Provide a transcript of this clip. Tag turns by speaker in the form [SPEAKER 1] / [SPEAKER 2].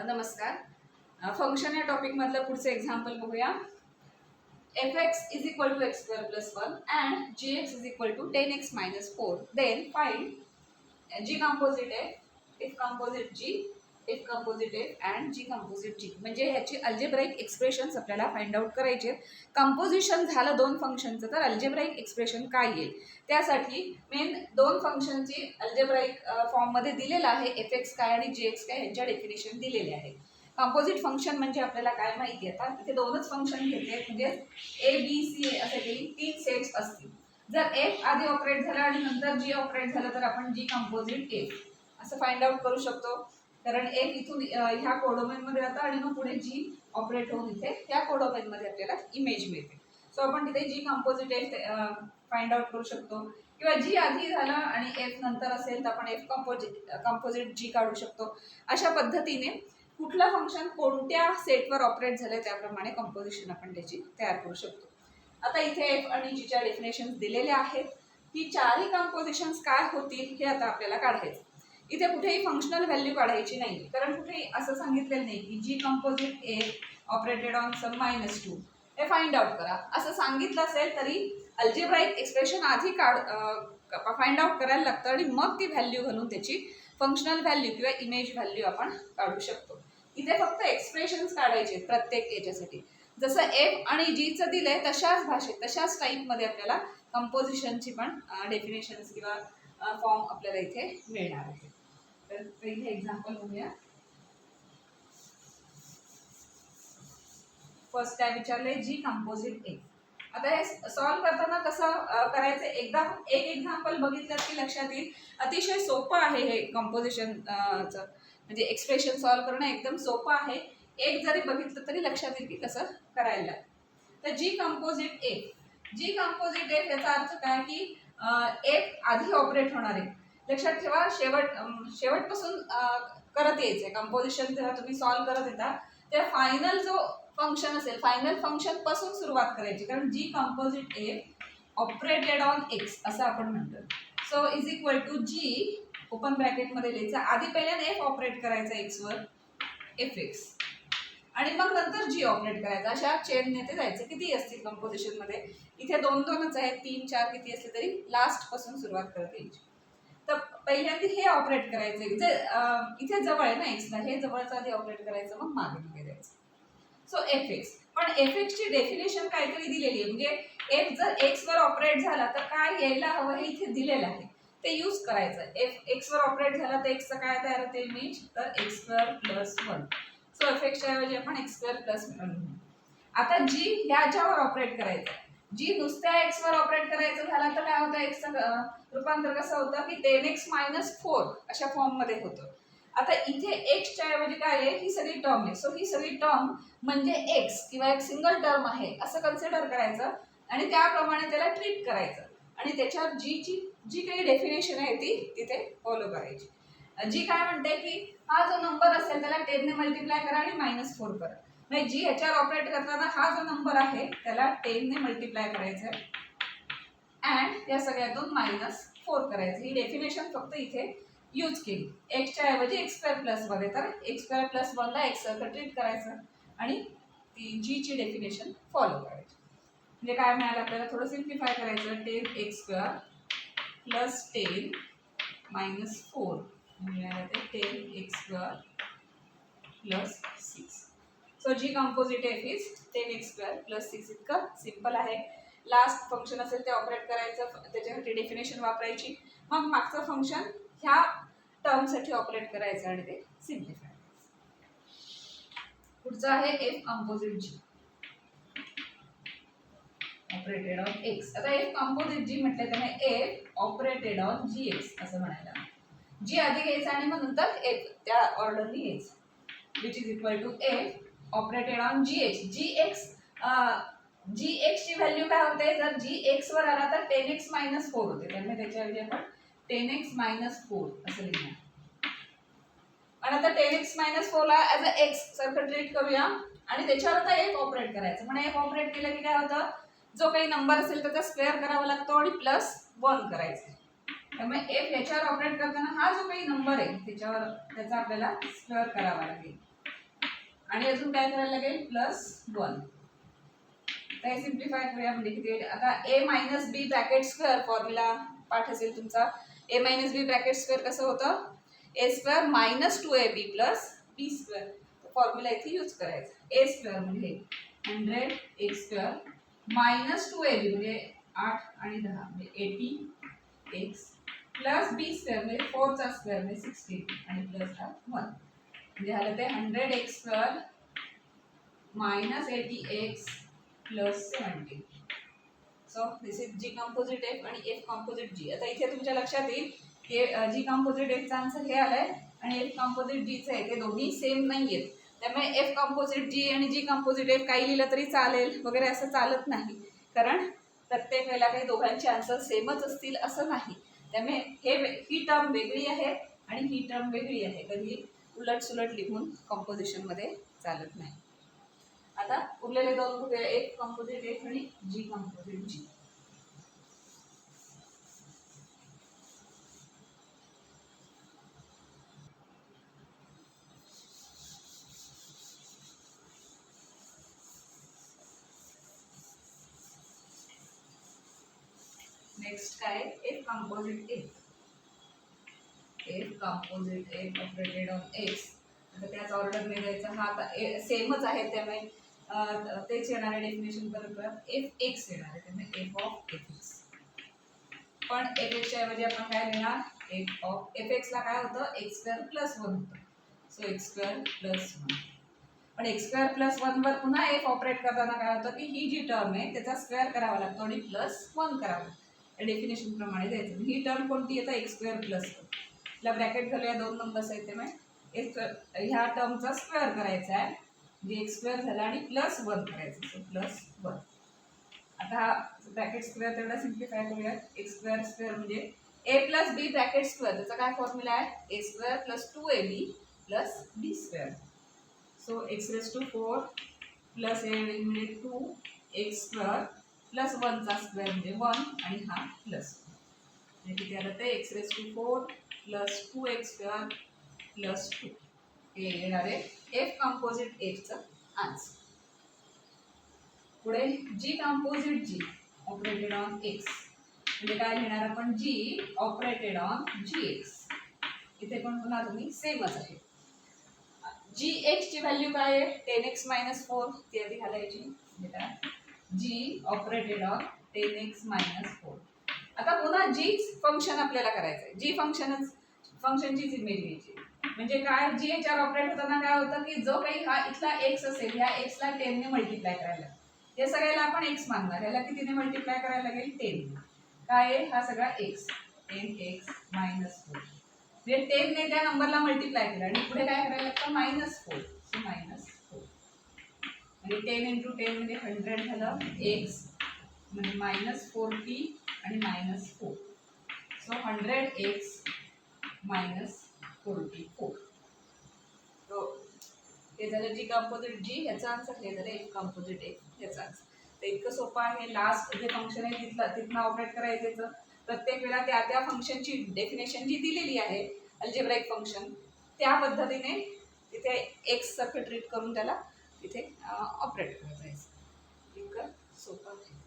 [SPEAKER 1] नमस्कार. फंक्शन या टॉपिक मधलं पुढचं एक्झाम्पल बघूया. fx is equal to x square plus 1 and gx is equal to 10x minus 4. Then find g composite आहे, if composite g, if composite f and g composite g. म्हणजे ह्याची algebraic expressions आपल्याला find out करायचे. Composition झालं दोन फंक्शनचं, तर algebraic expression काय येईल त्यासाठी मेन दोन फंक्शनची अल्जेब्राइक फॉर्ममध्ये दिलेलं आहे. fx काय आणि gx काय ह्यांच्या डेफिनेशन दिलेले आहे. कंपोजिट फंक्शन म्हणजे आपल्याला काय माहिती आहे, आता इथे दोनच फंक्शन घेतले म्हणजे ए बी सी असे काही तीन सेट्स असतील. जर एफ आधी ऑपरेट झाला आणि नंतर जी ऑपरेट झालं तर आपण जी कंपोजिट एफ असं फाइंड आउट करू शकतो. कारण एफ इथून ह्या कोडोमेन मध्ये जातं आणि मग पुढे जी ऑपरेट होऊन इथे ह्या कोडोमेन मध्ये आपल्याला इमेज मिळते. सो आपण तिथे जी कंपोजिट एफ फाइंड आउट करू शकतो. किंवा जी आधी झाला आणि एफ नंतर असेल तर आपण एफ कंपोजिट जी काढू शकतो. अशा पद्धतीने कुठलं फंक्शन कोणत्या सेटवर ऑपरेट झालं त्याप्रमाणे कंपोजिशन आपण त्याची तयार करू शकतो. आता इथे एफ आणि जीच्या डेफिनेशन्स दिलेल्या आहेत. ही चारही कंपोजिशन्स काय होतील हे आता आपल्याला काढायचं. इथे कुठेही फंक्शनल व्हॅल्यू काढायची नाही, कारण कुठेही असं सांगितलेलं नाही की G composite A operated on some -2 हे फाइंड आउट करा. असं सांगितलं असेल तरी अल्जेब्राइक एक्सप्रेशन आधी फाइंड आउट करायला लागतं आणि मग ती व्हॅल्यू घालून त्याची फंक्शनल व्हॅल्यू किंवा इमेज व्हॅल्यू आपण काढू शकतो. इथे फक्त एक्सप्रेशन्स काढायचे प्रत्येक याच्यासाठी. जसं एफ आणि जीचं दिलंय तशाच भाषेत तशाच टाईपमध्ये आपल्याला कंपोजिशनची पण डेफिनेशन्स किंवा फॉर्म आपल्याला इथे मिळणार आहे. तर इथे एक्झाम्पल बघूया. फर्स्ट काय विचारलंय, जी कंपोजिट ए. आता हे सॉल्व करताना कसं करायचं, एकदा एक एक्झाम्पल बघितलं की लक्षात येईल. अतिशय सोपं आहे हे कंपोजिशन म्हणजे एक्सप्रेशन सॉल्व करणं एकदम सोपं आहे. एक जरी बघितलं तरी लक्षात येईल की कसं करायला. तर जी कंपोजिट एफ, जी कंपोजिट एफ याचा अर्थ काय की एफ आधी ऑपरेट होणार आहे. लक्षात ठेवा, शेवटपासून करत यायचंय कंपोजिशन. जेव्हा तुम्ही सॉल्व करत येता तेव्हा फायनल जो फंक्शन असेल फायनल फंक्शन पासून सुरुवात करायची, कारण G composite F operated on X असं आपण म्हणतो. So is equal to G open bracket मध्ये लिहायचं. आधी पहिल्यांदा एफ ऑपरेट करायचा एक्स वर, एफ एक्स, आणि मग नंतर जी ऑपरेट करायचा. अशा चेनने ते जायचं. किती असतील कंपोजिशन मध्ये, इथे दोन दोनच आहेत, 3 4 किती असले तरी लास्ट पासून सुरुवात करत यायची. तर पहिल्यांदा हे ऑपरेट करायचं, इथे जवळ आहे ना एक्सला, हे जवळचं आधी ऑपरेट करायचं, मग मागे मागे जायचं. So F x. पण एफ एक्सची डेफिनेशन काहीतरी दिलेली आहे, म्हणजे एफ जर एक्स वर ऑपरेट झाला तर काय यायला हवं हे इथे दिलेलं आहे, ते यूज करायचं. एफ एक्स वर ऑपरेट झाला तर एक्सचं काय तयार होते इमेज, तर x square plus 1. So F एक्सच्या ऐवजी आपण एक्स स्क्वेअर प्लस 1. आता जी ह्याच्यावर ऑपरेट करायचं, जी नुसत्या एक्स वर ऑपरेट करायचं झालं तर काय होतं, एक्सचं रूपांतर कसं होतं की 10x - 4 अशा फॉर्म मध्ये होतं. आता इथे एक्सच्या ऐवजी काय आहे, ही सगळी टर्म आहे. सो ही सगळी टर्म म्हणजे एक्स किंवा एक सिंगल टर्म आहे असं कन्सिडर करायचं आणि त्याप्रमाणे त्याला ट्रीट करायचं आणि त्याच्यावर जी काही डेफिनेशन आहे ती तिथे फॉलो करायची. जी काय म्हणते की हा जो नंबर असेल त्याला 10 ने मल्टिप्लाय करा आणि -4 करा. म्हणजे जी ह्याच्यावर ऑपरेट करताना हा जो नंबर आहे त्याला 10 ने मल्टिप्लाय करायचं अँड या सगळ्यातून -4 करायचं. ही डेफिनेशन फक्त इथे यूज केली. एक्सच्या ऐवजी एक्स स्क्वेअर प्लस 1 आहे, तर एक्स स्क्वेअर प्लस 1 ला एक्स सारखं ट्रीट करायचं आणि ती जी ची डेफिनेशन फॉलो करायची. म्हणजे काय मिळालं आपल्याला, थोडं सिम्प्लिफाय करायचं. 10x स्क्वेअर प्लस 10 - 4 मिळालं ते 10x square plus 6. So g composite f is 10x square plus 6. इतकं सिम्पल आहे. लास्ट फंक्शन असेल ते ऑपरेट करायचं, त्याच्यासाठी डेफिनेशन वापरायची, मग मागचं फंक्शन ह्या टर्मसाठी ऑपरेट करायचं आणि ते सिम्प्लिफाय करायचं. पुढचं आहे F composite G operated on x. आता एफ कंपोजिट जी म्हटलं त्याने f operated on G x असं म्हणायला. जी आधी घ्यायचं आणि मग नंतर एफ त्या ऑर्डरने घ्यायचं, which is equal to f operated on G x. G x ची व्हॅल्यू काय होते, जर जी एक्स वर आला तर 10x - 4 होते, त्यामुळे त्याच्याऐवजी आपण 10x - 4 असं लिहूया. आणि आता 10x - 4 ला ॲज अ एक्स सारखं ट्रीट करूया आणि त्याच्यावर आता एफ ऑपरेट करायचं. म्हणजे एफ ऑपरेट केलं की काय होतं, जो काही नंबर असेल त्याचा स्क्वेअर करावा लागतो आणि प्लस 1 करायचं. त्यामुळे एफ याच्यावर ऑपरेट करताना हा जो काही नंबर आहे त्याच्यावर त्याचा आपल्याला स्क्वेअर करावा लागेल. आणि अजून काय करायला लागेल +1. तर हे सिम्प्लिफाय करूया म्हणजे किती होईल आता a minus b bracket square formula पाठ असेल तुमचा a minus b bracket square कसं होतं a square minus 2ab plus b square formula इथे यूज करायचा a स्क्वेअर म्हणजे 100x स्क्वेअर मायनस 2ab म्हणजे 8 आणि 10 म्हणजे 80x प्लस b स्क्वेअर म्हणजे 4 चा स्क्वेअर म्हणजे 16 आणि प्लस हा 1 म्हणजे झालं ते 100x square minus 80x plus 17. So this is g composite f आणि एफ कंपोजिट जी. आता इथे तुमच्या लक्षात येईल की जी कंपोजिट एफचा आन्सर हे आलाय आणि एफ कंपोजिट जीचं आहे ते दोन्ही सेम नाही आहेत. त्यामुळे एफ कंपोजिट जी आणि जी कंपोजिट एफ काही लिहिलं तरी चालेल वगैरे असं चालत नाही कारण प्रत्येक वेळेला काही दोघांचे आन्सर सेमच असतील असं नाही. त्यामुळे ही टर्म वेगळी आहे आणि ही टर्म वेगळी आहे. कधी उलट सुलट लिहून कंपोजिशनमध्ये चालत नाही. आता उरलेले दोन कुठे एक कंपोजिट एफ आणि जी कंपोजिट जी. नेक्स्ट काय F composite F. F composite F operated on x. आता त्याच ऑर्डरने द्यायचा हा आता सेमच आहे त्यामुळे तेच येणार आहे डेफिनेशन परत एफ एक्स येणार आहे त्यामुळे एफ ऑफ एफ एक्स. पण एफ एक्सच्या ऐवजी आपण काय लिहिणार एफ ऑफ एफ एक्सला काय होतं एक्स स्क्वेअर प्लस 1 होतं. So x square plus 1. पण एक्स स्क्वेअर प्लस 1 वर पुन्हा एफ ऑपरेट करताना काय होतं की ही जी टर्म आहे त्याचा स्क्वेअर करावा लागतो आणि प्लस 1 करावा लागतो. डेफिनेशन प्रमाणे द्यायचं. ही टर्म कोणती येतं एक्स स्क्वेअर प्लस 1. ला ब्रॅकेट घालूया दोन नंबर्स आहेत त्यामुळे ह्या टर्मचा स्क्वेअर करायचा आहे म्हणजे एक्स स्क्वेअर झाला आणि प्लस 1 करायचं. So plus 1. आता हा ब्रॅकेट स्क्वेअर तेवढा सिम्प्लिफाय करूया. एक्स स्क्वेअर स्क्वेअर म्हणजे A plus B bracket square त्याचा काय फॉर्म्युला आहे A square plus 2ab plus B square. So X raise to 4 plus A म्हणजे 2x स्क्वेअर प्लस 1 चा स्क्वेअर म्हणजे 1 आणि हा प्लस म्हणजे किती आलं ते X raise to 4 plus 2x square plus 2 हे येणार आहे एफ कंपोजिट एफचं आन्सर. पुढे G composite G operated on X म्हणजे काय लिहिणार आपण G operated on G X. इथे पण पुन्हा तुम्ही सेमच आहे. जी एक्स ची व्हॅल्यू काय आहे 10x मायनस 4 ती आधी घालायची म्हणजे काय जी ऑपरेटेड ऑन 10x मायनस 4. आता पुन्हा जीच फंक्शन आपल्याला करायचं आहे. जी फंक्शनचीच इमेज घ्यायची म्हणजे काय जी याच्यावर ऑपरेट होताना काय होतं की जो काही हा इथला एक्स असेल ह्या एक्सला 10 ने मल्टिप्लाय करायला हे सगळ्याला आपण एक्स मानणार याला कितीने मल्टिप्लाय करायला लागेल 10. काय आहे हा सगळा एक्स 10x मायनस 4 म्हणजे 10 ने त्या नंबरला मल्टिप्लाय केलं आणि पुढे काय करायला लागतं -4. सो -4 म्हणजे 10 × 10 म्हणजे 100 झालं x म्हणजे -40 आणि -4. So 100x -44. तो हे झालं जी कंपोजिट जी ह्याचा आन्सर हे झालं एफ कंपोजिट एफ ह्याचा आन्सर. तर इतकं सोपं आहे. लास्ट जे फंक्शन आहे तिथनं ऑपरेट करायचं. प्रत्येक वेळा त्या फंक्शनची डेफिनेशन जी दिलेली आहे अल्जेब्राइक फंक्शन त्या पद्धतीने तिथे एक्स सारखं ट्रीट करून त्याला तिथे ऑपरेट करत जायचं. इतकं सोपं आहे.